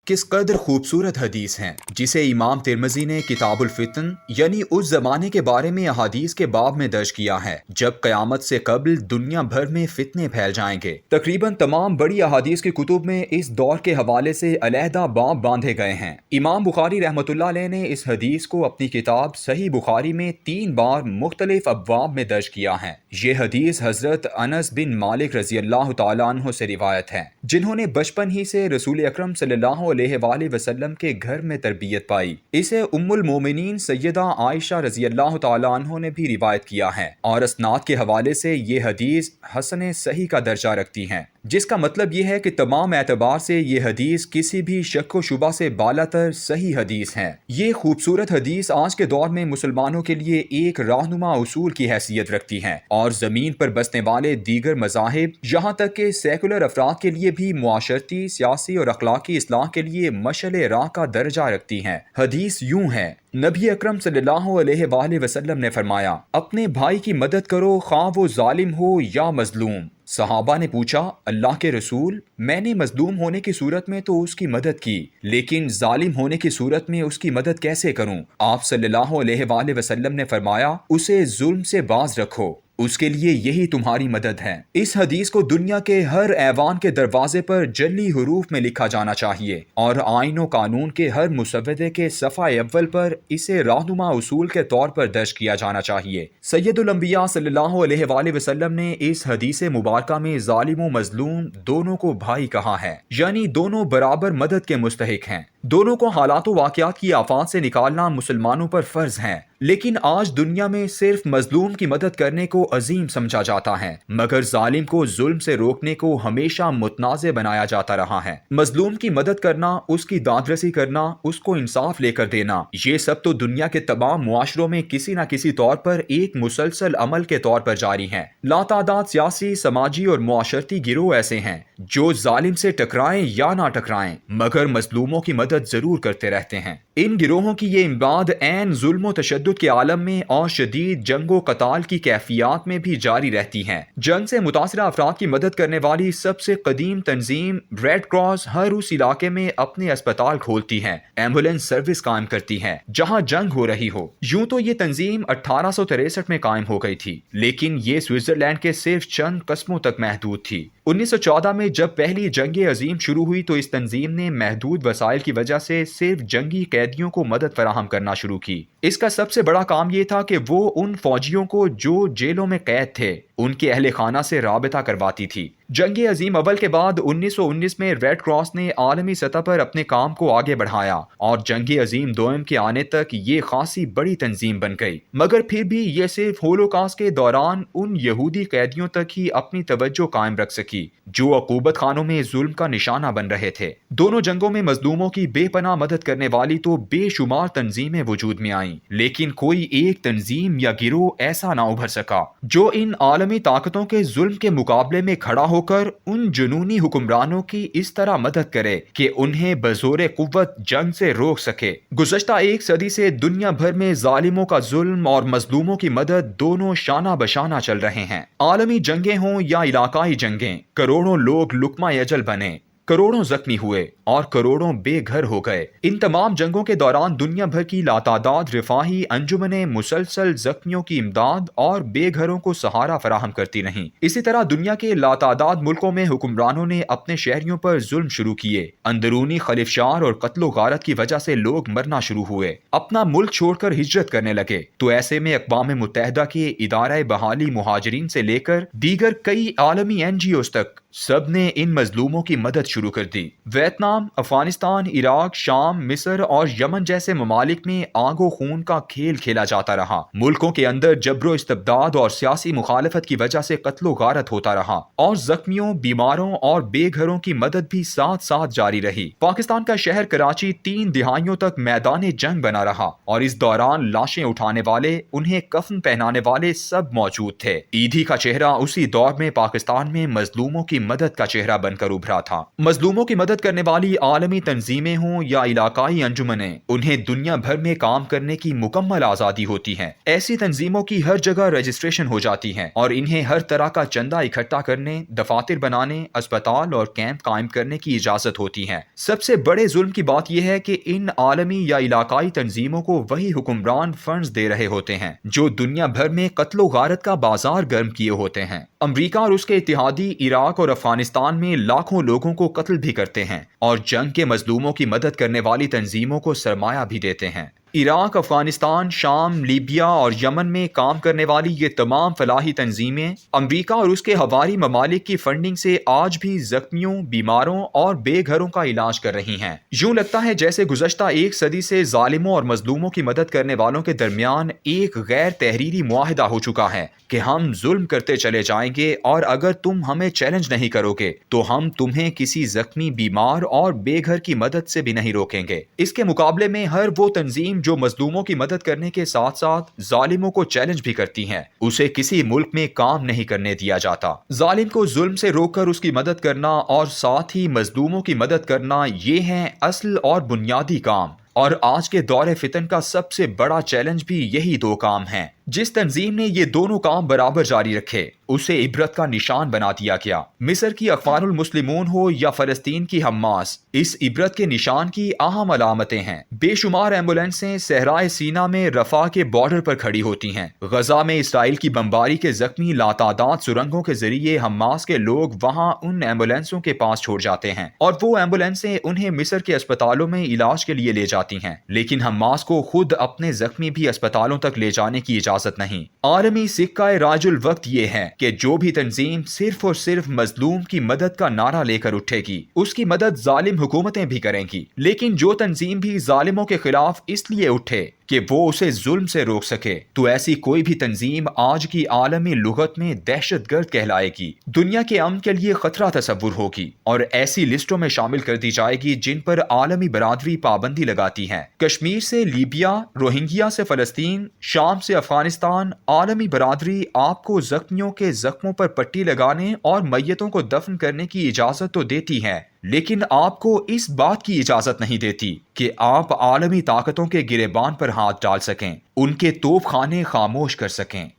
किस कदर खूबसूरत हदीस हैं जिसे इमाम तिरमिज़ी ने किताबुल फितन यानी उस ज़माने के बारे में अहादीस के बाब में दर्ज किया है जब क़यामत से कबल दुनिया भर में फितने फैल जाएंगे। तकरीबन तमाम बड़ी अहादीस की कुतुब में इस दौर के हवाले से अलहदा बाब बांधे गए हैं। इमाम बुखारी रहमतुल्लाह अलैह ने इस हदीस को अपनी किताब सही बुखारी में 3 बार मुख्तलिफ अब्वाब में दर्ज किया है। ये हदीस हज़रत अनस बिन मालिक रज़ी अल्लाह तआला अन्हु से रिवायत है, जिन्होंने बचपन ही से रसूल अकरम सल्लल्लाहु अलैहि वसल्लम के घर में तरबियत पाई। इसे उम्मुल मोमिनीन सैयदा आयशा रज़ी अल्लाह तआला अन्हा ने भी रिवायत किया है और असनाद के हवाले से ये हदीस हसन सही का दर्जा रखती हैं, जिसका मतलब ये है कि तमाम एतबार से ये हदीस किसी भी शक व शुबा से बालातर सही हदीस है। ये खूबसूरत हदीस आज के दौर में मुसलमानों के लिए एक रहनुमा उसूल की हैसियत रखती है और ज़मीन पर बसने वाले दीगर मज़ाहिब यहाँ तक के सेकुलर अफराद के लिए भी मुआशरती, सियासी और अखलाकी इस्लाह के लिए मशअले राह का दर्जा रखती है। हदीस यूं है, नबी अकरम सल्लल्लाहु अलैहि वसल्लम ने फरमाया, अपने भाई की मदद करो ख्वाह वो जालिम हो या मजलूम। सहाबा ने पूछा, अल्लाह के रसूल, मैंने मजलूम होने की सूरत में तो उसकी मदद की, लेकिन जालिम होने की सूरत में उसकी मदद कैसे करूं? आप सल्लल्लाहु अलैहि वसल्लम ने फरमाया, उसे जुल्म से बाज रखो, उसके लिए यही तुम्हारी मदद है। इस हदीस को दुनिया के हर ऐवान के दरवाजे पर जली हरूफ में लिखा जाना चाहिए और आईन व कानून के हर मुसव्वदे के सफ़ा अव्वल पर इसे रहनुमा उसूल के तौर पर दर्ज किया जाना चाहिए। सैयदुल अंबिया सल्लल्लाहु अलैहि वसल्लम ने इस हदीस मुबारका में जालिम व मजलूम दोनों को भाई कहा है, यानी दोनों बराबर मदद के मुस्तहिक हैं। दोनों को हालात व वाक़यात की आफात से निकालना मुसलमानों पर फर्ज है, लेकिन आज दुनिया में सिर्फ मजलूम की मदद करने को अजीम समझा जाता है, मगर जालिम को जुल्म से रोकने को हमेशा मुतनाज़े बनाया जाता रहा है। मजलूम की मदद करना, उसकी दादरसी करना, उसको इंसाफ लेकर देना, ये सब तो दुनिया के तमाम मुआशरों में किसी न किसी तौर पर एक मुसलसल अमल के तौर पर जारी है। लातादाद सियासी, समाजी और मुआशरती गिरोह ऐसे हैं जो जालिम से टकराएं या ना टकराएं, मगर मजलूमों की मदद जरूर करते रहते हैं। इन गिरोहों की ये इमदाद ऐन जुल्म तशद्दुद के आलम में और शदीद जंगो कताल की कैफियत में भी जारी रहती हैं। जंग से मुतासरा अफराद की मदद करने वाली सबसे कदीम तंजीम रेड क्रॉस हर उस इलाके में अपने अस्पताल खोलती है, एम्बुलेंस सर्विस कायम करती है जहां जंग हो रही हो। यूं तो ये तंजीम 1863 में कायम हो गई थी, लेकिन ये स्विट्जरलैंड के सिर्फ चंद कस्मों तक महदूद थी। 1914 में जब पहली जंग अजीम शुरू हुई तो इस तंजीम ने महदूद वसाइल की वजह से सिर्फ जंगी कैदियों को मदद फराहम करना शुरू की। इसका सबसे बड़ा काम यह था कि वो उन फौजियों को जो जेलों में कैद थे उनके अहले खाना से राबिता करवाती थी। जंग अजीम अव्वल के बाद 1919 में रेड क्रॉस ने आलमी सतह पर अपने काम को आगे बढ़ाया और जंग अजीम दोम के आने तक ये खासी बड़ी तंजीम बन गई, मगर फिर भी ये सिर्फ होलोकॉस्ट के दौरान उन यहूदी कैदियों तक ही अपनी तवज्जो कायम रख सकी जो अकूबत खानों में जुल्म का निशाना बन रहे थे। दोनों जंगों में मजलूमों की बेपनाह मदद करने वाली तो बेशुमार तंजीमें वजूद में आईं, लेकिन कोई एक तंजीम या गिरोह ऐसा ना उभर सका जो इन आलमी ताकतों के जुल्म के मुकाबले में खड़ा होकर उन जुनूनी हुक्मरानों की इस तरह मदद करे कि उन्हें बजोरे कुव्वत जंग से रोक सके। गुज़श्ता एक सदी से दुनिया भर में जालिमों का जुल्म और मजलूमों की मदद दोनों शाना बशाना चल रहे हैं। आलमी जंगें हों या इलाकाई जंगें, करोड़ों लोग लुकमा अजल बने, करोड़ों जख्मी हुए और करोड़ों बेघर हो गए। इन तमाम जंगों के दौरान दुनिया भर की लातादाद रिफाही अंजुमनें मुसलसल जख्मियों की इमदाद और बेघरों को सहारा फराहम करती रहीं। इसी तरह दुनिया के लातादाद मुल्कों में हुक्मरानों ने अपने शहरियों पर जुल्म शुरू किए। अंदरूनी खलिफशार और कत्लो गारत की वजह से लोग मरना शुरू हुए, अपना मुल्क छोड़कर हिजरत करने लगे। तो ऐसे में अक़वाम मुत्तहिदा के इदारा बहाली मुहाजिरीन से लेकर दीगर कई आलमी NGOs तक सब ने इन मजलूमों की मदद शुरू कर दी। वियतनाम, अफगानिस्तान, इराक, शाम, मिस्र और यमन जैसे ममालिक में आगो खून का खेल खेला जाता रहा। मुल्कों के अंदर जबरो इस्तबदाद और सियासी मुखालफत की वजह से कत्लो गारत होता रहा और जख्मियों, बीमारों और बेघरों की मदद भी साथ साथ जारी रही। पाकिस्तान का शहर कराची 3 दिहाइयों तक मैदान जंग बना रहा और इस दौरान लाशें उठाने वाले, उन्हें कफन पहनाने वाले सब मौजूद थे। ईदी का चेहरा उसी दौर में पाकिस्तान में मजलूमों की मदद का चेहरा बनकर उभरा था। मजलूमों की मदद करने वाली आलमी तंजीमें हों या इलाकाई अंजुमनें, उन्हें दुनिया भर में काम करने की मुकम्मल आज़ादी होती है। ऐसी तंजीमों की हर जगह रजिस्ट्रेशन हो जाती है और इन्हें हर तरह का चंदा इकट्ठा करने, दफातर बनाने, अस्पताल और कैंप कायम करने की इजाज़त होती है। सबसे बड़े जुल्म की बात यह है कि इन आलमी या इलाकाई तंजीमों को वही हुक्मरान फंड्स दे रहे होते हैं जो दुनिया भर में कत्लो गारत का बाजार गर्म किए होते हैं। अमरीका और उसके इत्तेहादी इराक और अफगानिस्तान में लाखों लोगों को कत्ल भी करते हैं और जंग के मजलूमों की मदद करने वाली तंजीमों को सरमाया भी देते हैं। इराक, अफगानिस्तान, शाम, लीबिया और यमन में काम करने वाली ये तमाम फलाही तंजीमें अमरीका और उसके हवारी ममालिक की फंडिंग से आज भी जख्मियों, बीमारों और बेघरों का इलाज कर रही हैं। यूं लगता है जैसे गुज़श्ता एक सदी से जालिमों और मजलूमों की मदद करने वालों के दरमियान एक गैर तहरीरी मुआहिदा हो चुका है कि हम जुल्म करते चले जाएंगे और अगर तुम हमें चैलेंज नहीं करोगे तो हम तुम्हें किसी जख्मी, बीमार और बेघर की मदद से भी नहीं रोकेंगे। इसके मुकाबले में हर वो तंजीम जो मजलूमों की मदद करने के साथ साथ जालिमों को चैलेंज भी करती हैं, उसे किसी मुल्क में काम नहीं करने दिया जाता। जालिम को जुल्म से रोककर उसकी मदद करना और साथ ही मजलूमों की मदद करना, ये हैं असल और बुनियादी काम। और आज के दौरे फितन का सबसे बड़ा चैलेंज भी यही दो काम हैं। जिस तंजीम ने ये दोनों काम बराबर जारी रखे उसे इबरत का निशान बना दिया गया। मिस्र की अखबारुल मुस्लिमून हो या फलस्तीन की हम्मास, इस इबरत के निशान की अहम अलामतें हैं। बेशुमार एम्बुलेंसें सहराए सीना में रफा के बॉर्डर पर खड़ी होती हैं। गजा में इसराइल की बमबारी के जख्मी लातादाद सुरंगों के जरिए हम्मास के लोग वहां उन एम्बुलेंसों के पास छोड़ जाते हैं और वो एम्बुलेंसें उन्हें मिस्र के अस्पतालों में इलाज के लिए ले जाती हैं। लेकिन हम्मास को खुद अपने जख्मी भी अस्पतालों तक ले जाने की इजाजत नहीं। आलमी सिक्का राजुल वक्त ये है कि जो भी तंजीम सिर्फ और सिर्फ मजलूम की मदद का नारा लेकर उठेगी उसकी मदद जालिम हुकूमतें भी करेंगी। लेकिन जो तंजीम भी जालिमों के खिलाफ इसलिए उठे कि वो उसे जुल्म से रोक सके, तो ऐसी कोई भी तंजीम आज की आलमी लुगत में दहशतगर्द कहलाएगी, दुनिया के अमन के लिए खतरा तस्वुर होगी और ऐसी लिस्टों में शामिल कर दी जाएगी जिन पर आलमी बरादरी पाबंदी लगाती है। कश्मीर से लीबिया, रोहिंग्या से फलस्तीन, शाम से अफगानिस्तान, आलमी बरादरी आपको जख्मियों के जख्मों पर पट्टी लगाने और मैयतों को दफन करने की इजाजत तो देती है, लेकिन आपको इस बात की इजाजत नहीं देती कि आप आलमी ताकतों के गिरेबान पर हाथ डाल सकें, उनके तोपखाने खामोश कर सकें।